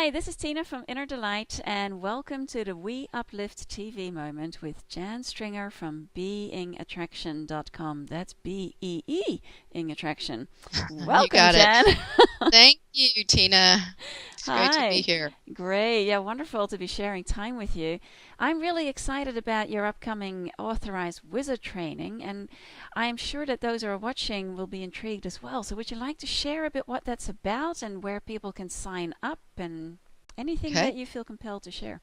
Hi, this is Tina from Inner Delight, and welcome to the We Uplift TV moment with Jan Stringer from beingattraction.com. That's B-E-E, Ing Attraction. You Welcome, got it. Jan. Thank you, Tina. It's great to be Hi. here. Great. Yeah, wonderful to be sharing time with you. I'm really excited about your upcoming authorized wizard training, and I'm sure that those who are watching will be intrigued as well. So, would you like to share a bit what that's about and where people can sign up and anything that Okay, you feel compelled to share?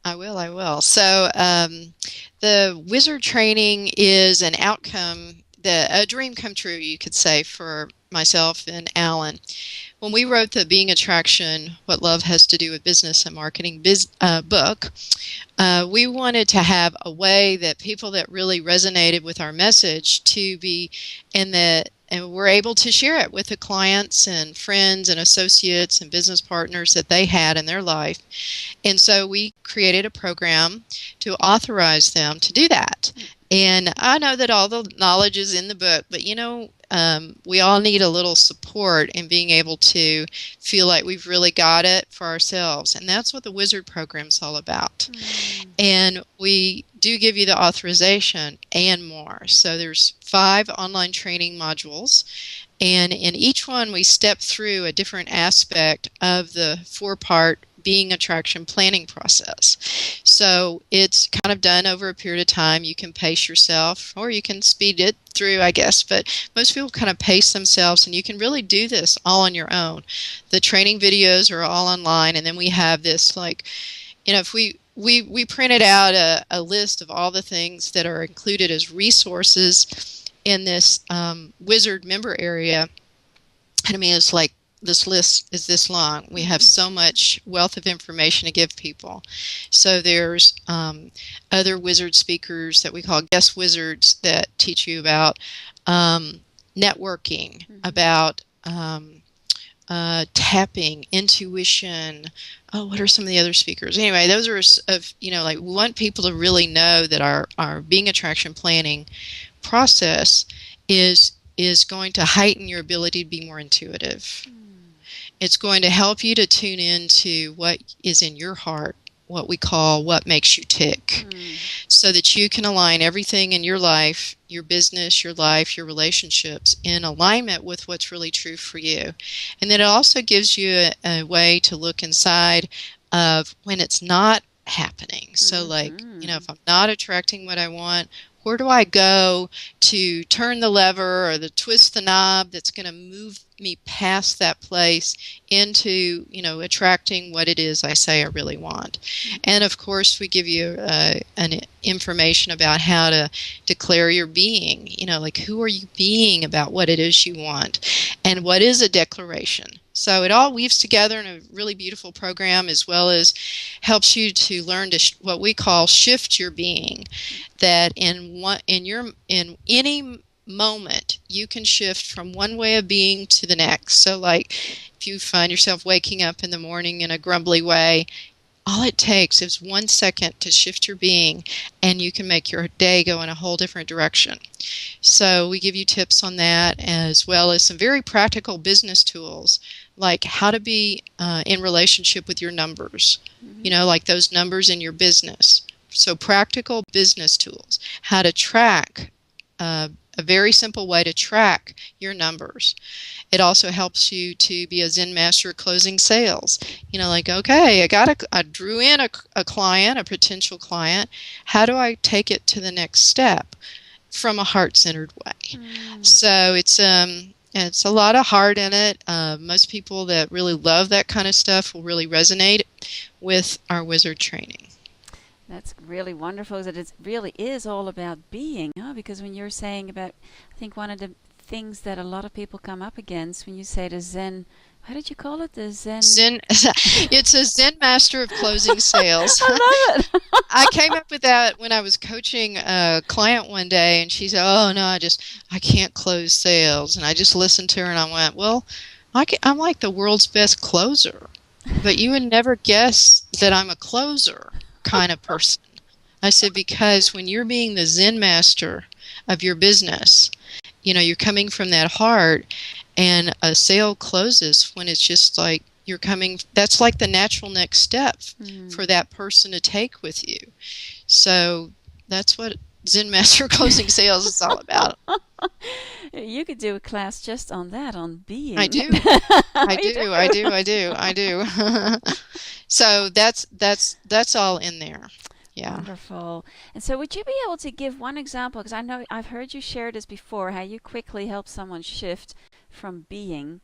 I will. The wizard training is an outcome, a dream come true, you could say, for myself and Alan. When we wrote the Being Attraction, What Love Has to Do with Business and Marketing book, we wanted to have a way that people that really resonated with our message to be in the and we're able to share it with the clients and friends and associates and business partners that they had in their life. And so we created a program to authorize them to do that. And I know that all the knowledge is in the book, but we all need a little support in being able to feel like we've really got it for ourselves. And that's what the Wizard program's all about. Mm. And we do give you the authorization and more. So there's 5 online training modules. And in each one, we step through a different aspect of the 4-part being attraction planning process. So it's kind of done over a period of time. You can pace yourself or you can speed it through, I guess, but most people kind of pace themselves, and you can really do this all on your own. The training videos are all online, and then we have this, like, if we printed out a list of all the things that are included as resources in this wizard member area. And I mean, it's like this list is this long. We have so much wealth of information to give people. So there's other wizard speakers that we call guest wizards that teach you about networking, about tapping, intuition. Oh, what are some of the other speakers? Anyway, those are like, we want people to really know that our being attraction planning process is going to heighten your ability to be more intuitive. It's going to help you to tune into what is in your heart, what we call what makes you tick, so that you can align everything in your life, your business, your life, your relationships in alignment with what's really true for you. And then it also gives you a way to look inside of when it's not happening. So like, if I'm not attracting what I want, where do I go to turn the lever or to twist the knob that's going to move me past that place into, attracting what it is I say I really want. And of course, we give you an information about how to declare your being, like, who are you being about what it is you want, and what is a declaration. So it all weaves together in a really beautiful program, as well as helps you to learn to what we call shift your being. That in any moment you can shift from one way of being to the next. So like, if you find yourself waking up in the morning in a grumbly way, all it takes is 1 second to shift your being, and you can make your day go in a whole different direction. So we give you tips on that, as well as some very practical business tools, like how to be in relationship with your numbers, like those numbers in your business. So practical business tools, how to track, a very simple way to track your numbers. It also helps you to be a Zen master at closing sales. Like, okay, I drew in a client, a potential client. How do I take it to the next step from a heart-centered way? So it's a lot of heart in it. Most people that really love that kind of stuff will really resonate with our wizard training. That's really wonderful that it really is all about being, huh? Because when you're saying about, I think one of the things that a lot of people come up against when you say the Zen, how did you call it? The Zen. Zen, it's a Zen master of closing sales. I love it. I came up with that when I was coaching a client one day, and she said, "Oh no, I can't close sales." And I just listened to her, and I went, "Well, I'm like the world's best closer, but you would never guess that I'm a closer kind of person." I said, because when you're being the Zen master of your business, you're coming from that heart, and a sale closes when it's just like you're coming, that's like the natural next step for Mm. that person to take with you. So that's what Zen Master Closing Sales is all about. You could do a class just on that, on I being. do. I You do. I do. do. I do. I do. So that's all in there. Yeah. Wonderful. And so, would you be able to give one example? Because I know I've heard you share this before, how you quickly help someone shift from being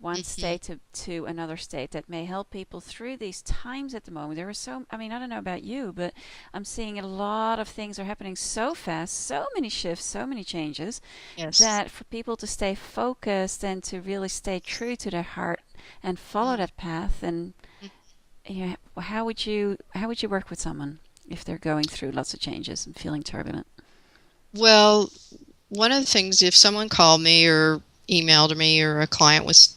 one Hmm. state to another state that may help people through these times at the moment. There are so, I mean, I don't know about you, but I'm seeing a lot of things are happening so fast, so many shifts, so many changes, Yes. that for people to stay focused and to really stay true to their heart and follow Mm. that path. And yeah, how would you work with someone if they're going through lots of changes and feeling turbulent? Well, one of the things, if someone called me or emailed me or a client was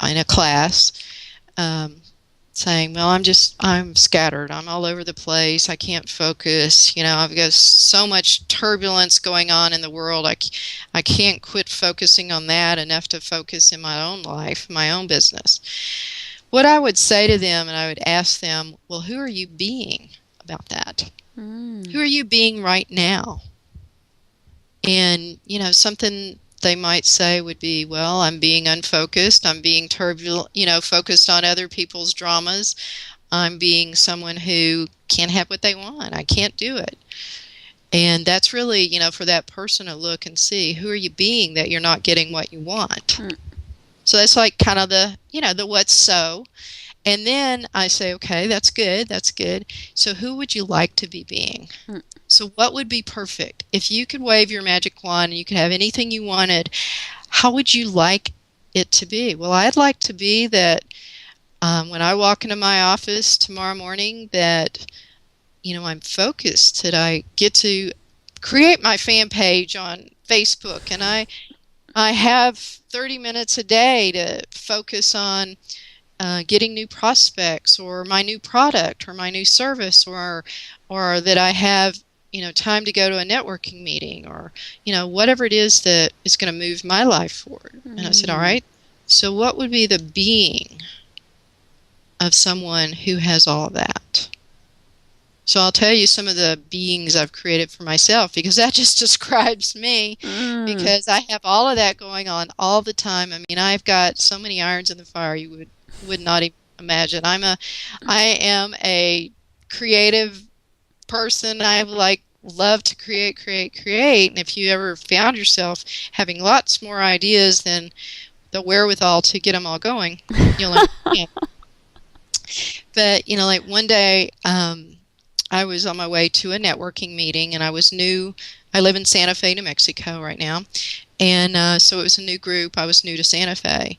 in a class, um, saying, well, I'm scattered. I'm all over the place. I can't focus. I've got so much turbulence going on in the world. I can't quit focusing on that enough to focus in my own life, my own business. What I would say to them, and I would ask them, well, who are you being about that? Mm. Who are you being right now? And, something they might say would be, well, I'm being unfocused. I'm being turbulent, focused on other people's dramas. I'm being someone who can't have what they want. I can't do it. And that's really, for that person to look and see, who are you being that you're not getting what you want? Mm. So that's like kind of the what's so. And then I say, okay, that's good. That's good. So who would you like to be being? Mm. So what would be perfect? If you could wave your magic wand and you could have anything you wanted, how would you like it to be? Well, I'd like to be that when I walk into my office tomorrow morning, that, I'm focused, that I get to create my fan page on Facebook, and I have 30 minutes a day to focus on getting new prospects or my new product or my new service, or that I have time to go to a networking meeting, or whatever it is that is going to move my life forward. And I said, all Mm. right, so what would be the being of someone who has all of that? So I'll tell you some of the beings I've created for myself, because that just describes me, Mm. because I have all of that going on all the time. I mean, I've got so many irons in the fire you would not even imagine. I am a creative person. I love to create. And if you ever found yourself having lots more ideas than the wherewithal to get them all going, you'll understand. But like one day, I was on my way to a networking meeting, and I was new. I live in Santa Fe, New Mexico right now, and so it was a new group. I was new to Santa Fe,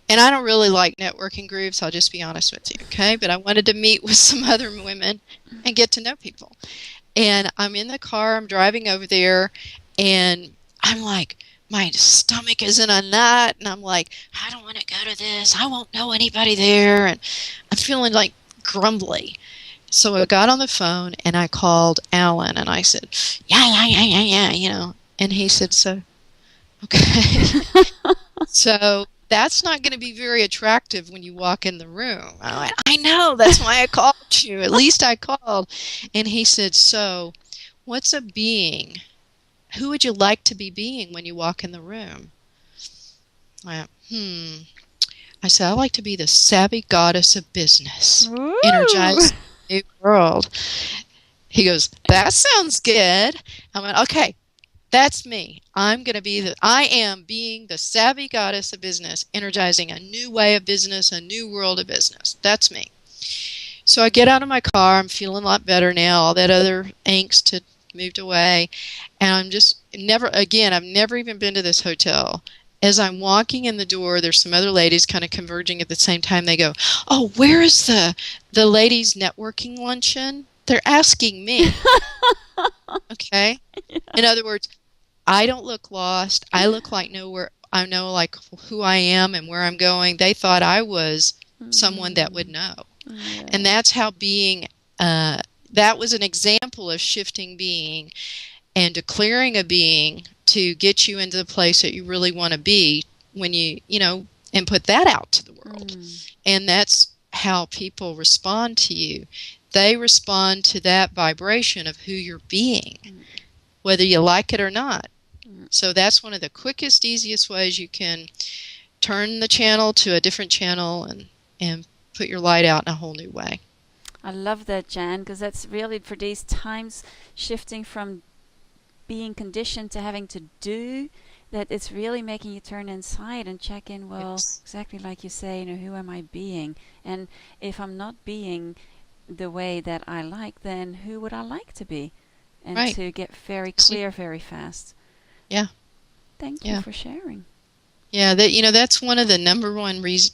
and I don't really like networking groups. I'll just be honest with you, okay? But I wanted to meet with some other women and get to know people. And I'm in the car. I'm driving over there, and I'm like, my stomach is in a knot, and I'm like, I don't want to go to this. I won't know anybody there, and I'm feeling like grumbly. So I got on the phone and I called Alan and I said, yeah, yeah, yeah, yeah, yeah. And he said, so, okay. So that's not going to be very attractive when you walk in the room. I went, I know, that's why I called you. At least I called. And he said, so what's a being? Who would you like to be being when you walk in the room? I went, I said, I like to be the savvy goddess of business, Woo! energize the new world. He goes, that sounds good. I went, okay, that's me. I am being the savvy goddess of business, energizing a new way of business, a new world of business. That's me. So I get out of my car. I'm feeling a lot better now. All that other angst had moved away. And I'm just I've never even been to this hotel. As I'm walking in the door, there's some other ladies kind of converging at the same time. They go, oh, where is the ladies' networking luncheon? They're asking me. Okay. In other words, I don't look lost. I look like I know like who I am and where I'm going. They thought I was someone that would Mm. know. And Yeah. that's how uh, that was an example of shifting being and declaring a being to get you into the place that you really want to be when you know, and put that out to the world. Mm. And that's how people respond to you. They respond to that vibration of who you're being, whether you like it or not. So that's one of the quickest, easiest ways you can turn the channel to a different channel and put your light out in a whole new way. I love that, Jan, because that's really for these times, shifting from being conditioned to having to do, that it's really making you turn inside and check in, well, Yes. exactly like you say, who am I being? And if I'm not being the way that I like, then who would I like to be? And Right. to get very clear very fast. Yeah. Thank you for sharing. Yeah, that's one of the number one reason.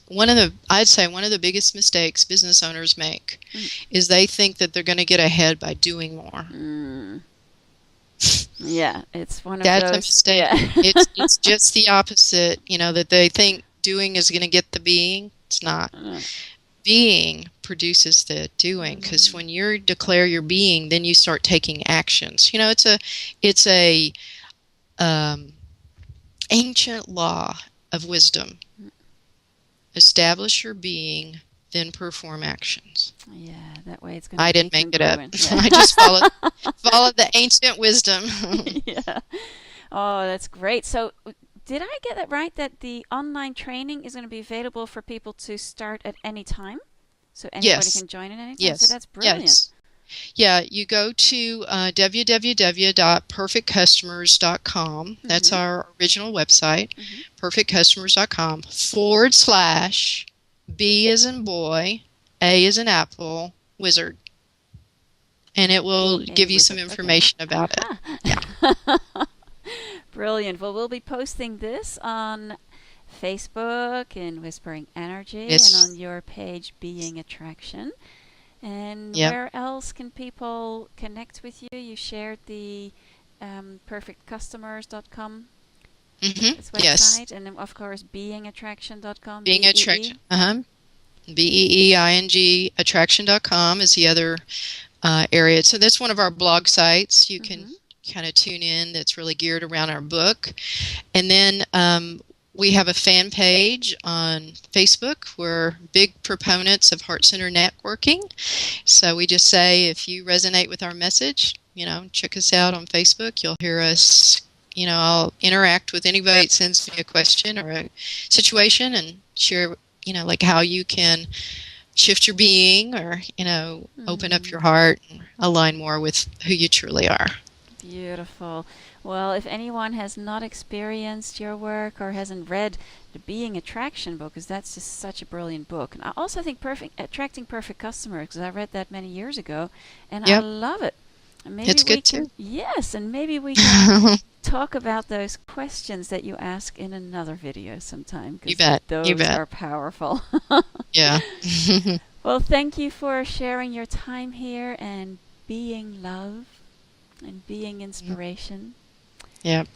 I'd say one of the biggest mistakes business owners make is they think that they're going to get ahead by doing more. Yeah, it's one of That's those. a mistake. Yeah. It's just the opposite. That they think doing is going to get the being. It's not. Being produces the doing, because when you declare your being, then you start taking actions. It's a ancient law of wisdom. Establish your being, then perform actions. Yeah, that way it's going to I be didn't make it up. congruent. Yeah. I just followed the ancient wisdom. Yeah. Oh, that's great. So, did I get it right that the online training is going to be available for people to start at any time? So anybody can join at any time? Yes. So that's brilliant. Yes. Yeah, you go to www.perfectcustomers.com. That's our original website, perfectcustomers.com/B as in boy, A as in apple, wizard. And it will give you some information about it. Yeah. Brilliant. Well, we'll be posting this on Facebook and Whispering Energy Yes. and on your page, Being Attraction. And where else can people connect with you? You shared the perfectcustomers.com website, yes. And then, of course, beingattraction.com. Being Attraction. BEEING attraction.com is the other area. So that's one of our blog sites. You can kind of tune in. That's really geared around our book. And then we have a fan page on Facebook. We're big proponents of Heart Center networking. So we just say, if you resonate with our message, check us out on Facebook. You'll hear us. I'll interact with anybody that sends me a question or a situation and share, like how you can shift your being or, open up your heart and align more with who you truly are. Beautiful. Well, if anyone has not experienced your work or hasn't read the Being Attraction book, because that's just such a brilliant book. And I also think Attracting Perfect Customers, because I read that many years ago, and I love it. And maybe it's good too. Yes, and maybe we can talk about those questions that you ask in another video sometime. You bet. Those are powerful. Yeah. Well, thank you for sharing your time here and being love and being inspiration. Yep.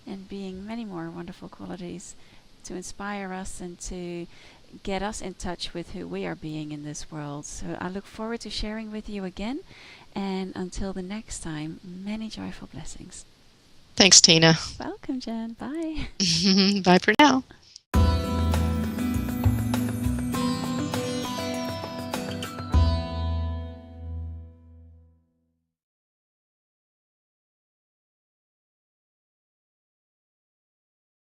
And being many more wonderful qualities to inspire us and to get us in touch with who we are being in this world. So I look forward to sharing with you again. And until the next time, many joyful blessings. Thanks, Tina. Welcome, Jan. Bye. Bye for now.